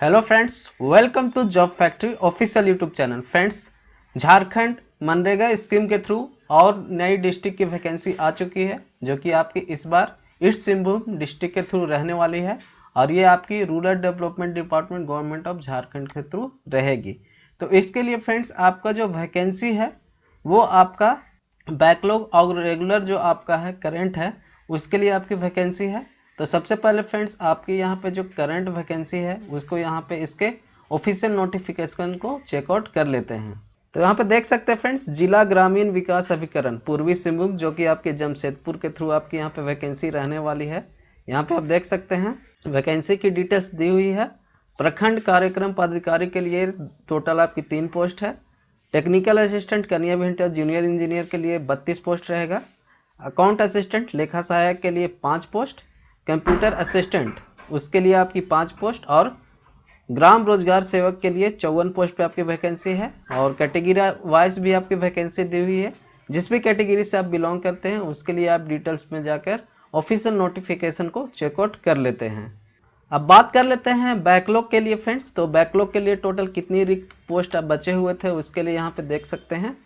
Hello friends, welcome to job factory official YouTube channel. Friends, Jharkhand MNREGA scheme के through और नई district की vacancy आ चुकी है, जो कि आपकी इस बार ईस्ट सिंहभूम डिस्ट्रिक्ट के थ्रू रहने वाली है और ये आपकी rural development department government of Jharkhand के थ्रू रहेगी। तो इसके लिए फ्रेंड्स, आपका जो वैकेंसी है वो आपका बैकलॉग और रेगुलर जो आपका है करंट है उसके लिए आपकी वैकेंसी है। तो सबसे पहले फ्रेंड्स, आपकी यहाँ पे जो करंट वैकेंसी है उसको यहाँ पे इसके ऑफिशियल नोटिफिकेशन को चेकआउट कर लेते हैं। तो यहाँ पे देख सकते हैं फ्रेंड्स, जिला ग्रामीण विकास अभिकरण पूर्वी सिंहभूम, जो कि आपके जमशेदपुर के थ्रू आपकी यहाँ पे वैकेंसी रहने वाली है। यहाँ पे आप देख सकते हैं वैकेंसी की डिटेल्स दी हुई है। प्रखंड कार्यक्रम पदाधिकारी के लिए टोटल आपकी 3 पोस्ट है। टेक्निकल असिस्टेंट कन्या अभियंता जूनियर इंजीनियर के लिए 32 पोस्ट रहेगा। अकाउंट असिस्टेंट लेखा सहायक के लिए 5 पोस्ट। कंप्यूटर असिस्टेंट उसके लिए आपकी 5 पोस्ट और ग्राम रोजगार सेवक के लिए 54 पोस्ट पे आपकी वैकेंसी है। और कैटेगरी वाइज भी आपकी वैकेंसी दी हुई है। जिस भी कैटेगरी से आप बिलोंग करते हैं उसके लिए आप डिटेल्स में जाकर ऑफिशियल नोटिफिकेशन को चेकआउट कर लेते हैं। अब बात कर लेते हैं बैकलॉग के लिए फ्रेंड्स। तो बैकलॉग के लिए टोटल कितनी रिक्त पोस्ट अब बचे हुए थे उसके लिए यहाँ पे देख सकते हैं।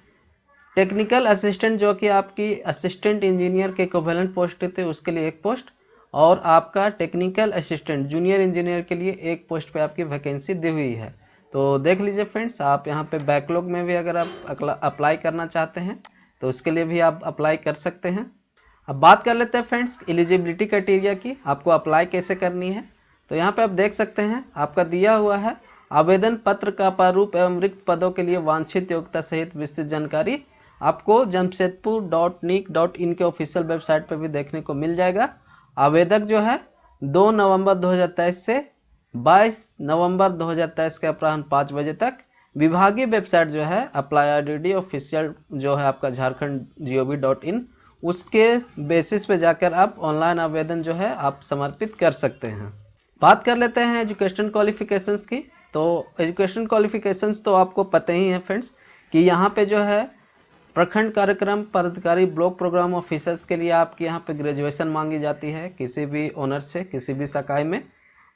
टेक्निकल असिस्टेंट जो कि आपकी असिस्टेंट इंजीनियर के इक्विवेलेंट पोस्ट थे उसके लिए 1 पोस्ट और आपका टेक्निकल असिस्टेंट जूनियर इंजीनियर के लिए 1 पोस्ट पे आपकी वैकेंसी दी हुई है। तो देख लीजिए फ्रेंड्स, आप यहाँ पे बैकलॉग में भी अगर आप अप्लाई करना चाहते हैं तो उसके लिए भी आप अप्लाई कर सकते हैं। अब बात कर लेते हैं फ्रेंड्स एलिजिबिलिटी क्राइटेरिया की, आपको अप्लाई कैसे करनी है। तो यहाँ पे आप देख सकते हैं आपका दिया हुआ है आवेदन पत्र का प्रारूप एवं रिक्त पदों के लिए वांछित योग्यता सहित विस्तृत जानकारी आपको jamshedpur.nic.in के ऑफिशियल वेबसाइट पर भी देखने को मिल जाएगा। आवेदक जो है 2 नवंबर 2023 से 22 नवंबर 2023 के अपराह्न 5 बजे तक विभागीय वेबसाइट जो है apply.RDD ऑफिशियल जो है आपका झारखंड.gov.in उसके बेसिस पे जाकर आप ऑनलाइन आवेदन जो है आप समर्पित कर सकते हैं। बात कर लेते हैं एजुकेशन क्वालिफिकेशंस की। तो एजुकेशन क्वालिफिकेशंस तो आपको पता ही है फ्रेंड्स कि यहाँ पे जो है प्रखंड कार्यक्रम पदाधिकारी ब्लॉक प्रोग्राम ऑफिसर्स के लिए आपके यहाँ पे ग्रेजुएशन मांगी जाती है किसी भी ऑनर्स से किसी भी शाखा में।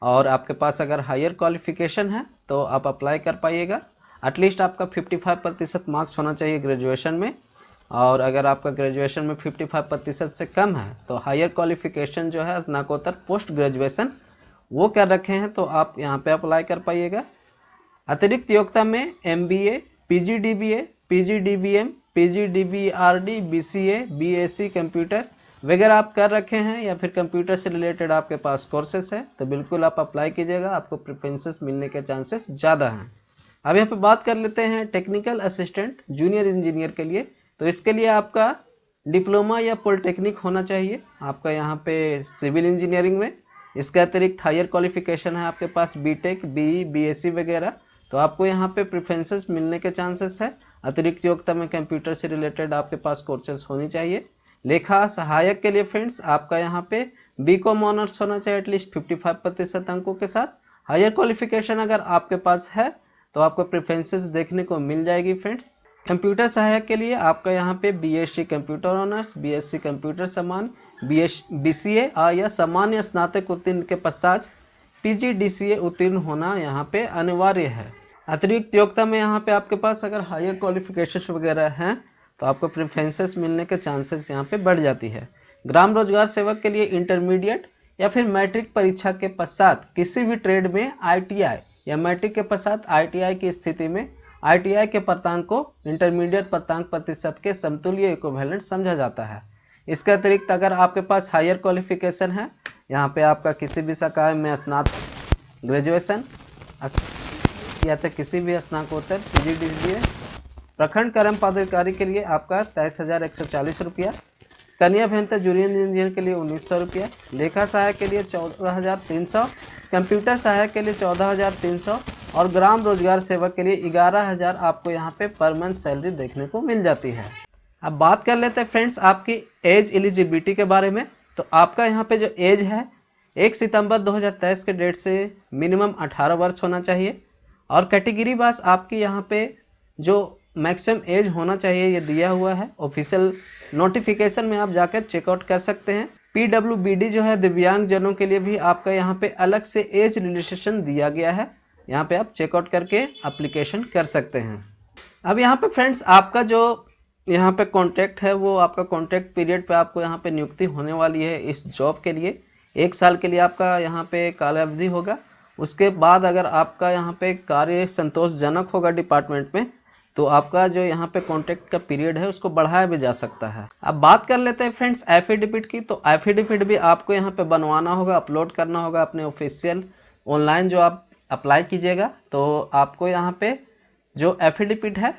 और आपके पास अगर हायर क्वालिफिकेशन है तो आप अप्लाई कर पाइएगा। एटलीस्ट आपका 55% मार्क्स होना चाहिए ग्रेजुएशन में। और अगर आपका ग्रेजुएशन में 55% से कम है तो हायर क्वालिफिकेशन जो है स्नातकोत्तर पोस्ट ग्रेजुएशन वो कर रखे हैं तो आप यहाँ पे अप्लाई कर पाइएगा। अतिरिक्त योग्यता में MBA, PGDBA, PGDBM, PGDBRD, BCA, BSc computer वगैरह आप कर रखे हैं या फिर कंप्यूटर से रिलेटेड आपके पास कोर्सेस है तो बिल्कुल आप अप्लाई कीजिएगा, आपको प्रेफरेंसेस मिलने के चांसेस ज़्यादा हैं। अब यहाँ पे बात कर लेते हैं टेक्निकल असिस्टेंट जूनियर इंजीनियर के लिए। तो इसके लिए आपका डिप्लोमा या पॉलिटेक्निक होना चाहिए आपका यहाँ पे सिविल इंजीनियरिंग में। इसके अतिरिक्त हायर क्वालिफिकेशन है आपके पास BTech, BE, BSc वगैरह, तो आपको यहाँ पे प्रेफरेंसेस मिलने के चांसेस है। अतिरिक्त योग्यता में कंप्यूटर से रिलेटेड आपके पास कोर्सेज होनी चाहिए। लेखा सहायक के लिए फ्रेंड्स आपका यहाँ पे BCom ऑनर्स होना चाहिए एटलीस्ट 55% अंकों के साथ। हायर क्वालिफिकेशन अगर आपके पास है तो आपको प्रेफरेंसेस देखने को मिल जाएगी फ्रेंड्स। कंप्यूटर सहायक के लिए आपका यहाँ पे BSc computer honours, BSc computer समान, BCA या सामान्य स्नातक उत्तीर्ण के पश्चात PGDCA उत्तीर्ण होना यहाँ पे अनिवार्य है। अतिरिक्त योग्यता में यहाँ पे आपके पास अगर हायर क्वालिफिकेशन वगैरह हैं तो आपको प्रेफरेंसेस मिलने के चांसेस यहाँ पे बढ़ जाती है। ग्राम रोजगार सेवक के लिए इंटरमीडिएट या फिर मैट्रिक परीक्षा के पश्चात किसी भी ट्रेड में ITI या मैट्रिक के पश्चात ITI की स्थिति में ITI के प्राप्तांक को इंटरमीडिएट प्राप्तांक प्रतिशत के समतुल्य इक्विवेलेंट समझा जाता है। इसके अतिरिक्त अगर आपके पास हायर क्वालिफिकेशन है, यहाँ पे आपका किसी भी शाखा में स्नातक ग्रेजुएशन या तो किसी भी स्नातकोत्तर PGDBA। प्रखंड कर्म पदाधिकारी के लिए आपका 23,140 रुपया। कन्या अभियंता जूनियर इंजीनियर के लिए 1,900 रुपया। लेखा सहायक के लिए 14,300। कंप्यूटर सहायक के लिए 14,300 और ग्राम रोजगार सेवक के लिए 11,000 आपको यहाँ पे पर मंथ सैलरी देखने को मिल जाती है। अब बात कर लेते हैं फ्रेंड्स आपकी एज एलिजिबिलिटी के बारे में। तो आपका यहाँ पे जो एज है 1 सितंबर 2023 के डेट से मिनिमम 18 वर्ष होना चाहिए। और कैटेगरी वाइज आपकी यहाँ पे जो मैक्सिमम एज होना चाहिए ये दिया हुआ है। ऑफिशियल नोटिफिकेशन में आप जाकर चेकआउट कर सकते हैं। PWBD जो है दिव्यांग जनों के लिए भी आपका यहाँ पे अलग से एज रिलैक्सेशन दिया गया है। यहाँ पे आप चेकआउट करके एप्लीकेशन कर सकते हैं। अब यहाँ पे फ्रेंड्स आपका जो यहाँ पे कॉन्ट्रैक्ट है वो आपका कॉन्ट्रैक्ट पीरियड पे आपको यहाँ पे नियुक्ति होने वाली है इस जॉब के लिए। 1 साल के लिए आपका यहाँ पे कालावधि होगा। उसके बाद अगर आपका यहाँ पे कार्य संतोषजनक होगा डिपार्टमेंट में तो आपका जो यहाँ पे कॉन्ट्रैक्ट का पीरियड है उसको बढ़ाया भी जा सकता है। अब बात कर लेते हैं फ्रेंड्स एफिडेविट की। तो एफिडेविट भी आपको यहाँ पे बनवाना होगा, अपलोड करना होगा अपने ऑफिशियल ऑनलाइन जो आप अप्लाई कीजिएगा। तो आपको यहाँ पे जो एफिडेविट है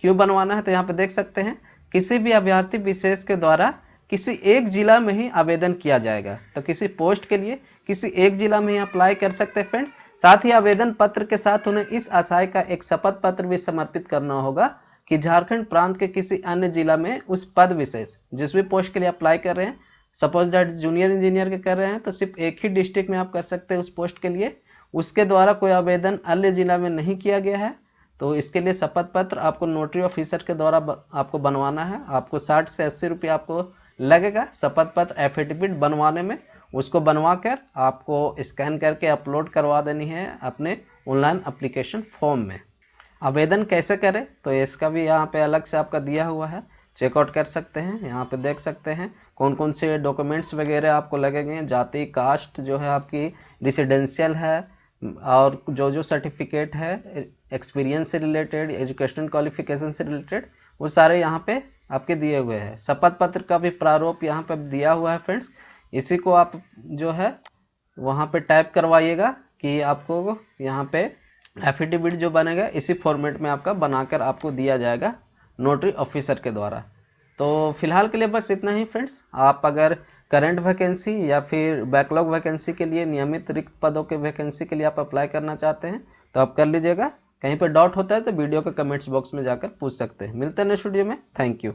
क्यों बनवाना है तो यहाँ पे देख सकते हैं किसी भी अभ्यर्थी विशेष के द्वारा किसी एक जिला में ही आवेदन किया जाएगा। तो किसी पोस्ट के लिए किसी एक जिला में ही अप्लाई कर सकते हैं फ्रेंड्स। साथ ही आवेदन पत्र के साथ उन्हें इस आशय का एक शपथ पत्र भी समर्पित करना होगा कि झारखंड प्रांत के किसी अन्य जिला में उस पद विशेष जिस भी पोस्ट के लिए अप्लाई कर रहे हैं, सपोज दैट जूनियर इंजीनियर के कर रहे हैं तो सिर्फ एक ही डिस्ट्रिक्ट में आप कर सकते हैं उस पोस्ट के लिए, उसके द्वारा कोई आवेदन अन्य जिला में नहीं किया गया है तो इसके लिए शपथ पत्र आपको नोटरी ऑफिसर के द्वारा आपको बनवाना है। आपको 60 से 80 रुपये आपको लगेगा शपथ पत्र एफिडेविट बनवाने में। उसको बनवा कर आपको स्कैन करके अपलोड करवा देनी है अपने ऑनलाइन एप्लीकेशन फॉर्म में। आवेदन कैसे करें तो इसका भी यहाँ पे अलग से आपका दिया हुआ है, चेकआउट कर सकते हैं। यहाँ पे देख सकते हैं कौन कौन से डॉक्यूमेंट्स वगैरह आपको लगेंगे, जाति कास्ट जो है आपकी रेसिडेंशियल है और जो सर्टिफिकेट है एक्सपीरियंस से रिलेटेड, एजुकेशनल क्वालिफिकेशन से रिलेटेड, वो सारे यहाँ पे आपके दिए हुए हैं। शपथ पत्र का भी प्रारूप यहाँ पे दिया हुआ है फ्रेंड्स। इसी को आप जो है वहाँ पे टाइप करवाइएगा कि आपको यहाँ पे एफिडेविट जो बनेगा इसी फॉर्मेट में आपका बनाकर आपको दिया जाएगा नोटरी ऑफिसर के द्वारा। तो फिलहाल के लिए बस इतना ही फ्रेंड्स। आप अगर करंट वैकेंसी या फिर बैकलॉग वैकेंसी के लिए नियमित रिक्त पदों के वैकेंसी के लिए आप अप्लाई करना चाहते हैं तो आप कर लीजिएगा। कहीं पर डाउट होता है तो वीडियो के कमेंट्स बॉक्स में जाकर पूछ सकते हैं। मिलते हैं नेक्स्ट वीडियो में। Thank you.